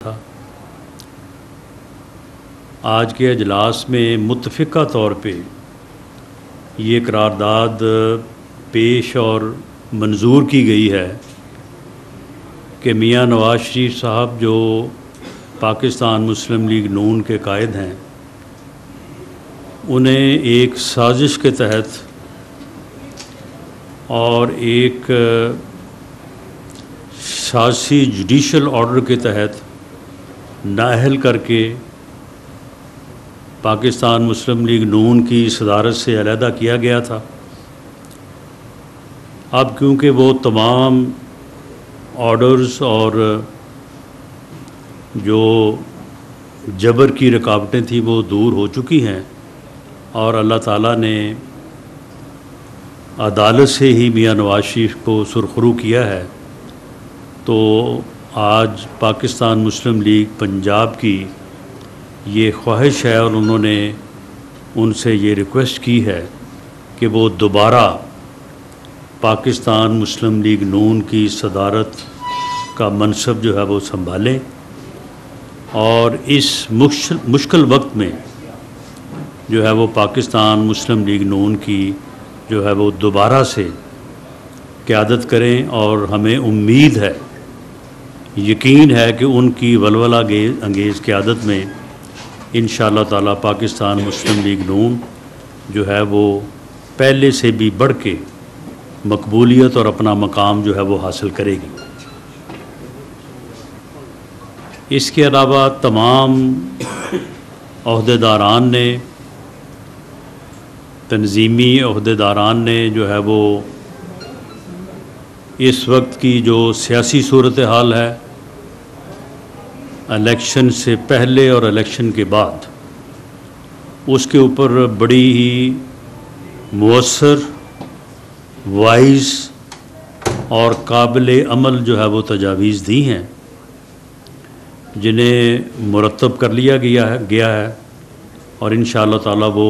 था। आज के अजलास में मुत्तफ़िक़ा तौर पे ये करारदाद पेश और मंजूर की गई है कि मियाँ नवाज़ शरीफ साहब जो पाकिस्तान मुस्लिम लीग नून के कायद हैं, उन्हें एक साजिश के तहत और एक सियासी जुडिशल ऑर्डर के तहत नाअहल करके पाकिस्तान मुस्लिम लीग नून की सदारत से अलहदा किया गया था। अब क्योंकि वो तमाम ऑर्डर्स और जो जबर की रुकावटें थी वो दूर हो चुकी हैं और अल्लाह ताला ने अदालत से ही मियाँ नवाज़ शरीफ को सुरखरू किया है, तो आज पाकिस्तान मुस्लिम लीग पंजाब की ये ख्वाहिश है और उन्होंने उनसे ये रिक्वेस्ट की है कि वो दोबारा पाकिस्तान मुस्लिम लीग नून की सदारत का मनसब जो है वो संभालें और इस मुश्किल वक्त में जो है वो पाकिस्तान मुस्लिम लीग नून की जो है वो दोबारा से क़यादत करें। और हमें उम्मीद है, यकीन है कि उनकी वलवला अंगेज़ क़यादत में इंशाअल्लाह ताला पाकिस्तान मुस्लिम लीग नून जो है वो पहले से भी बढ़ के मकबूलियत और अपना मकाम जो है वो हासिल करेगी। इसके अलावा तमाम अहदेदारान ने, तंजीमी अहदेदारान ने जो है वो इस वक्त की जो सियासी सूरत हाल है, इलेक्शन से पहले और इलेक्शन के बाद, उसके ऊपर बड़ी ही मुअस्सर, वाइज और काबिल अमल जो है वो तजावीज़ दी हैं, जिन्हें मुरतब कर लिया गया है और इंशाअल्लाह ताला वो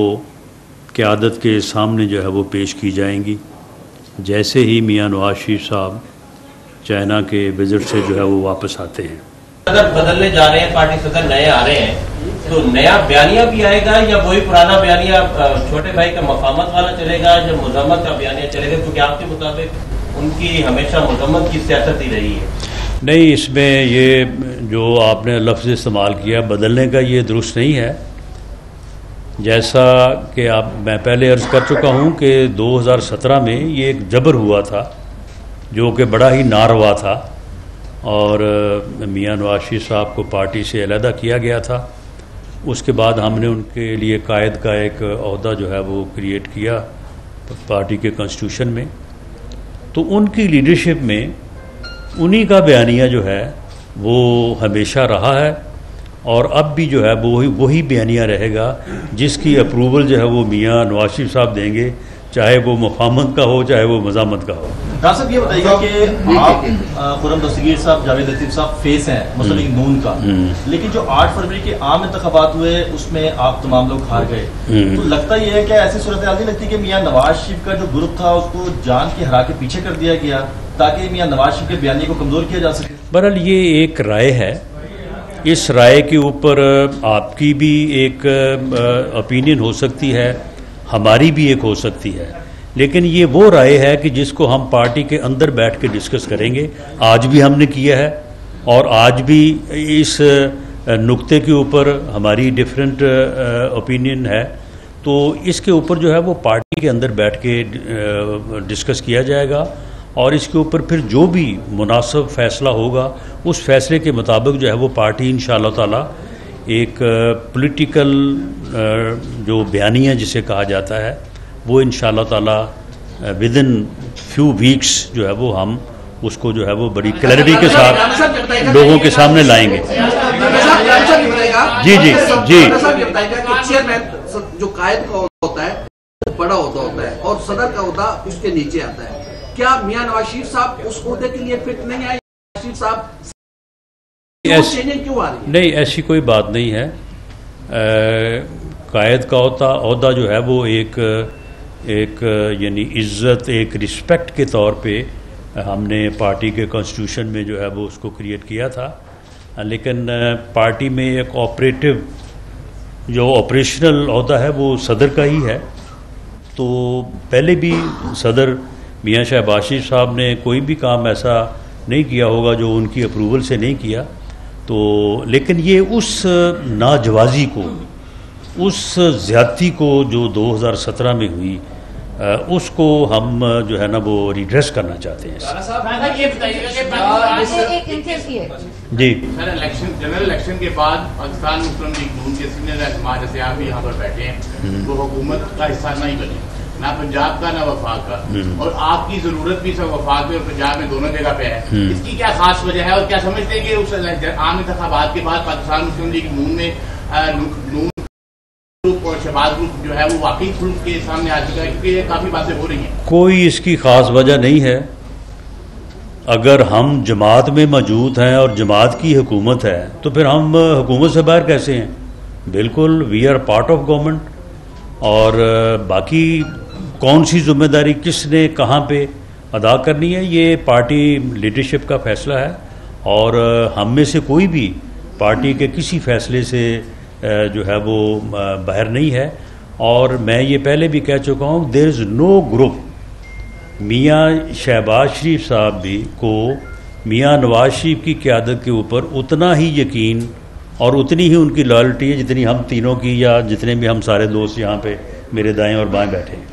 क़यादत के सामने जो है वो पेश की जाएंगी जैसे ही मियाँ नवाज़ शरीफ साहब चाइना के विज़िट से जो है वो वापस आते हैं। सदर बदलने जा रहे हैं, पार्टी सदर नए आ रहे हैं, तो नया बयानिया भी आएगा या वही पुराना बयानिया छोटे भाई का मफामत वाला चलेगा या मुज़म्मत का बयानिया चलेगा? क्योंकि आपके मुताबिक उनकी हमेशा मुज़म्मत की सियासत ही रही है। नहीं, इसमें ये जो आपने लफ्ज़ इस्तेमाल किया बदलने का, ये दुरुस्त नहीं है। जैसा कि मैं पहले अर्ज़ कर चुका हूँ कि 2017 में ये एक जबर हुआ था जो कि बड़ा ही नारवा था और मियाँ नवाज़ शरीफ साहब को पार्टी से अलहदा किया गया था। उसके बाद हमने उनके लिए कायद का एक ओहदा जो है वो क्रिएट किया पार्टी के कॉन्स्टिट्यूशन में, तो उनकी लीडरशिप में उन्हीं का बयानिया जो है वो हमेशा रहा है और अब भी जो है वही बयानिया रहेगा जिसकी अप्रूवल जो है वो मियाँ नवाज़ शरीफ साहब देंगे, चाहे वो मुफाहमत का हो चाहे वो मज़ामत का हो। डॉक्टर साहब ये बताइएगा कि आप खुर्रम दस्तगीर साहब, जावेद लतीफ़ साहब फेस हैं मुस्लिम लीग नून का, लेकिन जो 8 फरवरी के आम इंतखाबात हुए उसमें आप तमाम लोग हार गए, तो लगता ये है कि ऐसी सूरत हाल नहीं लगती कि मियाँ नवाज शरीफ का जो ग्रुप था उसको जान के हरा के पीछे कर दिया गया ताकि मियाँ नवाज शरीफ के बयानी को कमज़ोर किया जा सके? बहरहाल ये एक राय है, इस राय के ऊपर आपकी भी एक ओपिनियन हो सकती है, हमारी भी एक हो सकती है, लेकिन ये वो राय है कि जिसको हम पार्टी के अंदर बैठ के डिस्कस करेंगे। आज भी हमने किया है और आज भी इस नुक्ते के ऊपर हमारी डिफरेंट ओपिनियन है, तो इसके ऊपर जो है वो पार्टी के अंदर बैठ के डिस्कस किया जाएगा और इसके ऊपर फिर जो भी मुनासिब फ़ैसला होगा उस फैसले के मुताबिक जो है वो पार्टी इंशाअल्लाह ताला एक पॉलिटिकल जो बयानिया जिसे कहा जाता है वो इंशाअल्लाह ताला विद इन फ्यू वीक्स जो है वो हम उसको जो है वो बड़ी क्लैरिटी के साथ लोगों के सामने लाएंगे। जी जी जी, जो कायद का होता है बड़ा होता है और सदर का होता उसके नीचे आता है, क्या मियाँ नवाज शरीफ साहब उस ओहदे के लिए फिट नहीं आए? शरीफ साहब क्यों आ रही है? नहीं, ऐसी कोई बात नहीं है। कायद का ओहदा जो है वो एक यानी इज़्ज़त, एक रिस्पेक्ट के तौर पे हमने पार्टी के कॉन्स्टिट्यूशन में जो है वो उसको क्रिएट किया था लेकिन पार्टी में एक ऑपरेटिव जो ऑपरेशनल होता है वो सदर का ही है। तो पहले भी सदर मियां शहबाज शरीफ साहब ने कोई भी काम ऐसा नहीं किया होगा जो उनकी अप्रूवल से नहीं किया। तो लेकिन ये उस नाजवाजी को, उस ज़्यादती को जो 2017 में हुई, उसको हम जो है ना वो रिड्रेस करना चाहते हैं। जी सर, जनरल इलेक्शन के बाद पाकिस्तान मुस्लिम लीग नून के सीनियर रहनुमा, जैसे आप भी यहाँ पर बैठे हैं, वो हुकूमत का हिस्सा नहीं बने, ना पंजाब का ना वफाक का, और आपकी जरूरत भी सब वफाक में और पंजाब में दोनों जगह पे है। इसकी क्या खास वजह है और क्या समझते हैं कि उस आम इंतखाबात के बाद पाकिस्तान मुस्लिम लीग नून में नून ग्रुप और शहबाज ग्रुप जो है वो वाकई खुल के सामने आ चुका है, क्योंकि काफी बातें हो रही हैं? कोई इसकी खास वजह नहीं है। अगर हम जमात में मौजूद हैं और जमात की हुकूमत है तो फिर हम हुकूमत से बाहर कैसे हैं? बिल्कुल, we are part of government. और बाकी कौन सी जिम्मेदारी किसने कहाँ पे अदा करनी है, ये पार्टी लीडरशिप का फैसला है। और हम में से कोई भी पार्टी के किसी फैसले से जो है वो बाहर नहीं है। और मैं ये पहले भी कह चुका हूँ, देयर इज़ नो ग्रुप मियां शहबाज शरीफ साहब भी को मियां नवाज शरीफ की क़यादत के ऊपर उतना ही यकीन और उतनी ही उनकी लॉयल्टी है जितनी हम तीनों की, या जितने भी हम सारे दोस्त यहाँ पे मेरे दाएं और बाएं बैठे हैं।